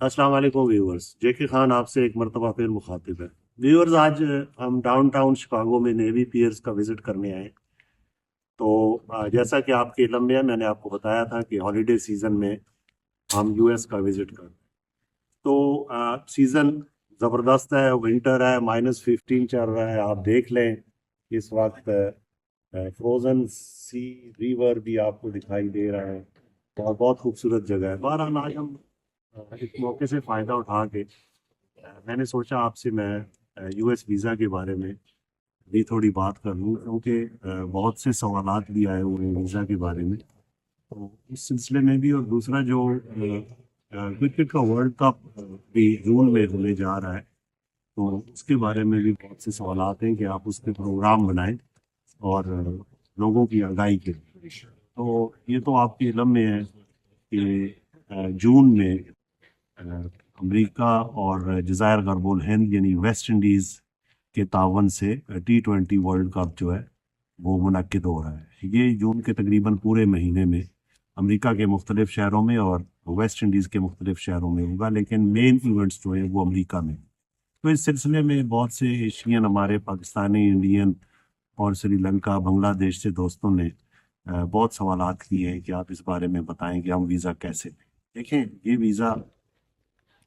अस्सलाम वालेकुम व्यूअर्स। जेके खान आपसे एक मरतबा फिर मुखातिब है। व्यूअर्स, आज हम डाउनटाउन शिकागो में नेवी पियर्स का विजिट करने आए। तो जैसा कि आपके इल्म में है, मैंने आपको बताया था कि हॉलीडे सीजन में हम यूएस का विजिट कर। तो सीजन ज़बरदस्त है, विंटर है, -15 चल रहा है। आप देख लें इस वक्त फ्रोजन सी रिवर भी आपको दिखाई दे रहा है और बहुत खूबसूरत जगह है। बहरहाल आज हम इस मौके से फ़ायदा उठा के मैंने सोचा आपसे मैं यूएस वीज़ा के बारे में भी थोड़ी बात कर लूँ, क्योंकि बहुत से सवालात भी आए हुए हैं वीज़ा के बारे में। तो इस सिलसिले में भी, और दूसरा जो क्रिकेट का वर्ल्ड कप भी जून में होने जा रहा है, तो उसके बारे में भी बहुत से सवालात हैं कि आप उसके प्रोग्राम बनाएं और लोगों की आगाही के लिए। तो ये तो आपके इल्म में है कि जून में अमेरिका और जज़ायर गरबुल हिंद यानी वेस्ट इंडीज़ के तावन से T20 वर्ल्ड कप जो है वो मुनक्किद हो रहा है। ये जून के तकरीबन पूरे महीने में अमेरिका के मुख्तलिफ शहरों में और वेस्ट इंडीज़ के मुख्तलिफ शहरों में होगा, लेकिन मेन इवेंट्स जो हैं वो अमेरिका में। तो इस सिलसिले में बहुत से एशियन, हमारे पाकिस्तानी, इंडियन और श्रीलंका, बांग्लादेश से दोस्तों ने बहुत सवालात किए हैं कि आप इस बारे में बताएं कि हम वीज़ा कैसे लें। देखें, ये वीज़ा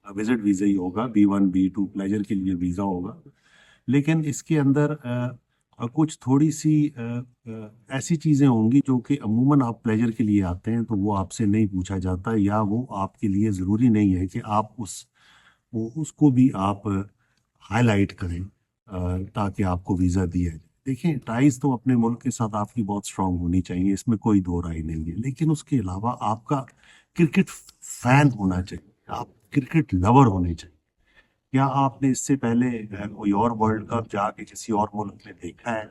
विजिट वीज़ा ही होगा, B1 B2 प्लेजर के लिए वीज़ा होगा, लेकिन इसके अंदर कुछ थोड़ी सी ऐसी चीज़ें होंगी जो कि अमूमन आप प्लेजर के लिए आते हैं तो वो आपसे नहीं पूछा जाता, या वो आपके लिए ज़रूरी नहीं है कि आप उसको भी आप हाईलाइट करें ताकि आपको वीज़ा दिया जाए। देखिए, टाइज तो अपने मुल्क के साथ आपकी बहुत स्ट्रांग होनी चाहिए, इसमें कोई दो राय नहीं है, लेकिन उसके अलावा आपका क्रिकेट फैन होना चाहिए, आप क्रिकेट लवर होने चाहिए। क्या आपने इससे पहले कोई और वर्ल्ड कप जाके किसी और मुल्क में देखा है?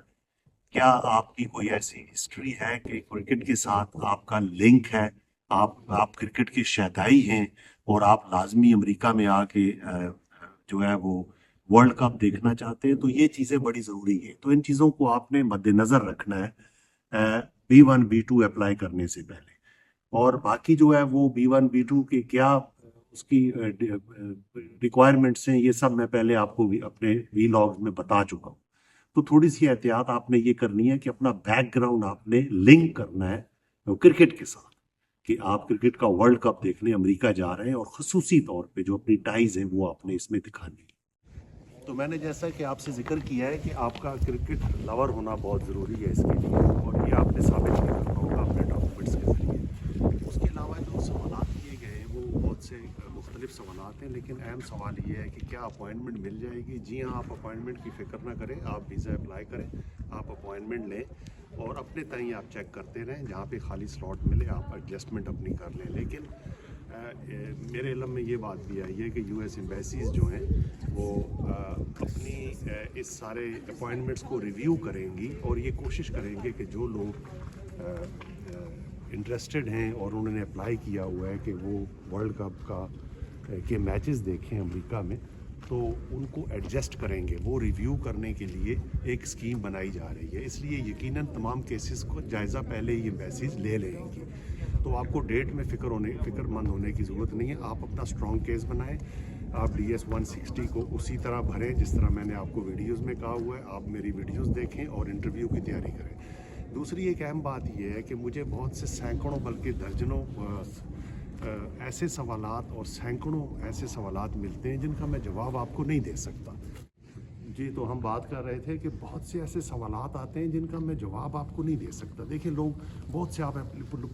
क्या आपकी कोई ऐसी हिस्ट्री है कि क्रिकेट के साथ आपका लिंक है, आप क्रिकेट के शैदाई हैं और आप लाजमी अमेरिका में आके जो है वो वर्ल्ड कप देखना चाहते हैं? तो ये चीज़ें बड़ी ज़रूरी हैं, तो इन चीज़ों को आपने मद्देनज़र रखना है B1 B2 अप्लाई करने से पहले। और बाकी जो है वो B1 B2 के क्या उसकी रिक्वायरमेंट्स हैं, ये सब मैं पहले आपको भी अपने वीलॉग्स में बता चुका हूँ। तो थोड़ी सी एहतियात आपने ये करनी है कि अपना बैकग्राउंड आपने लिंक करना है क्रिकेट के साथ, कि आप क्रिकेट का वर्ल्ड कप देखने अमेरिका जा रहे हैं और खसूसी तौर पे जो अपनी टाइज है वो आपने इसमें दिखानी है। तो मैंने जैसा कि आपसे जिक्र किया है कि आपका क्रिकेट लवर होना बहुत ज़रूरी है इसके लिए, और ये आपने साबित भी करना होगा अपने डॉक्यूमेंट्स के ज़रिए। उसके अलावा जो सवालात किए गए हैं वो बहुत से मुख्तलिफ सवालात हैं, लेकिन अहम सवाल ये है कि क्या अपॉइंटमेंट मिल जाएगी? जी हाँ, आप अपॉइंटमेंट की फ़िक्र ना करें, आप वीज़ा अप्लाई करें, आप अपॉइंटमेंट लें और अपने तय आप चेक करते रहें, जहाँ पे खाली स्लॉट मिले आप एडजस्टमेंट अपनी कर लें। लेकिन मेरे इल्म में ये बात भी आई है कि यूएस एम्बेसीज जो हैं वो अपनी इस सारे अपॉइंटमेंट्स को रिव्यू करेंगी और ये कोशिश करेंगे कि जो लोग इंटरेस्टेड हैं और उन्होंने अप्लाई किया हुआ है कि वो वर्ल्ड कप के मैचेस देखें अमेरिका में, तो उनको एडजस्ट करेंगे। वो रिव्यू करने के लिए एक स्कीम बनाई जा रही है, इसलिए यकीनन तमाम केसेस को जायज़ा पहले ये मैसेज ले लेंगी। तो आपको डेट में फ़िक्रमंद होने की ज़रूरत नहीं है। आप अपना स्ट्रॉन्ग केस बनाएं, आप DS-160 को उसी तरह भरें जिस तरह मैंने आपको वीडियोस में कहा हुआ है। आप मेरी वीडियोस देखें और इंटरव्यू की तैयारी करें। दूसरी एक अहम बात यह है कि मुझे बहुत से सैकड़ों बल्कि दर्जनों ऐसे सवालात और सैकड़ों ऐसे सवालात मिलते हैं जिनका मैं जवाब आपको नहीं दे सकता। जी, तो हम बात कर रहे थे कि बहुत से ऐसे सवालात आते हैं जिनका मैं जवाब आपको नहीं दे सकता। देखिए, लोग बहुत से आप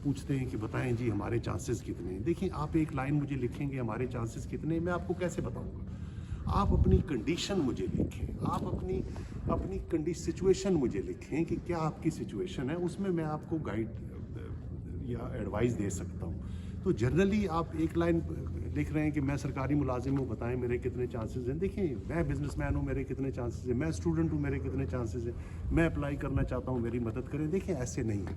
पूछते हैं कि बताएं जी हमारे चांसेस कितने हैं। देखिए, आप एक लाइन मुझे लिखेंगे हमारे चांसेस कितने हैं, मैं आपको कैसे बताऊंगा? आप अपनी कंडीशन मुझे लिखें, आप अपनी सिचुएशन मुझे लिखें कि क्या आपकी सिचुएशन है, उसमें मैं आपको गाइड या एडवाइस दे सकता हूँ। तो जनरली आप एक लाइन लिख रहे हैं कि मैं सरकारी मुलाजिम हूँ, बताएं मेरे कितने चांसेस हैं। देखिए, मैं बिजनेसमैन हूँ, मेरे कितने चांसेस हैं। मैं स्टूडेंट हूँ, मेरे कितने चांसेस हैं। मैं अप्लाई करना चाहता हूँ, मेरी मदद करें। देखिए, ऐसे नहीं है।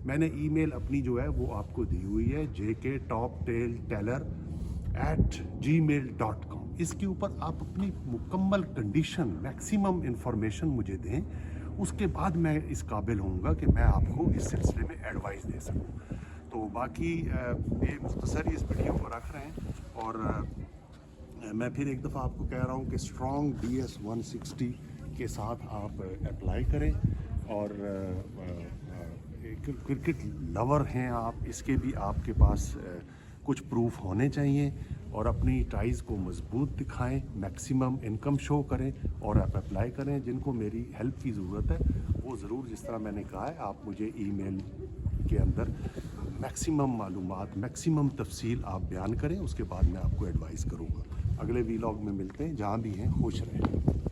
मैंने ईमेल अपनी जो है वो आपको दी हुई है, jktoptailteller@gmail.com। इसके ऊपर आप अपनी मुकम्मल कंडीशन, मैक्सिमम इंफॉर्मेशन मुझे दें, उसके बाद मैं इस काबिल होऊंगा कि मैं आपको इस सिलसिले में एडवाइस दे सकूँ। तो बाकी ये मुख्तसर इस वीडियो को रख रहे हैं और मैं फिर एक दफ़ा आपको कह रहा हूँ कि स्ट्रॉन्ग DS 160 के साथ आप अप्लाई करें, और क्रिकेट लवर हैं आप, इसके भी आपके पास कुछ प्रूफ होने चाहिए, और अपनी टाइज़ को मजबूत दिखाएं, मैक्सिमम इनकम शो करें और आप अप्लाई करें। जिनको मेरी हेल्प की ज़रूरत है वो ज़रूर, जिस तरह मैंने कहा है, आप मुझे ईमेल के अंदर मैक्सिमम मालूमात, मैक्सिमम तफसील आप बयान करें, उसके बाद मैं आपको एडवाइस करूँगा। अगले वीलॉग में मिलते हैं, जहाँ भी हैं खुश रहें।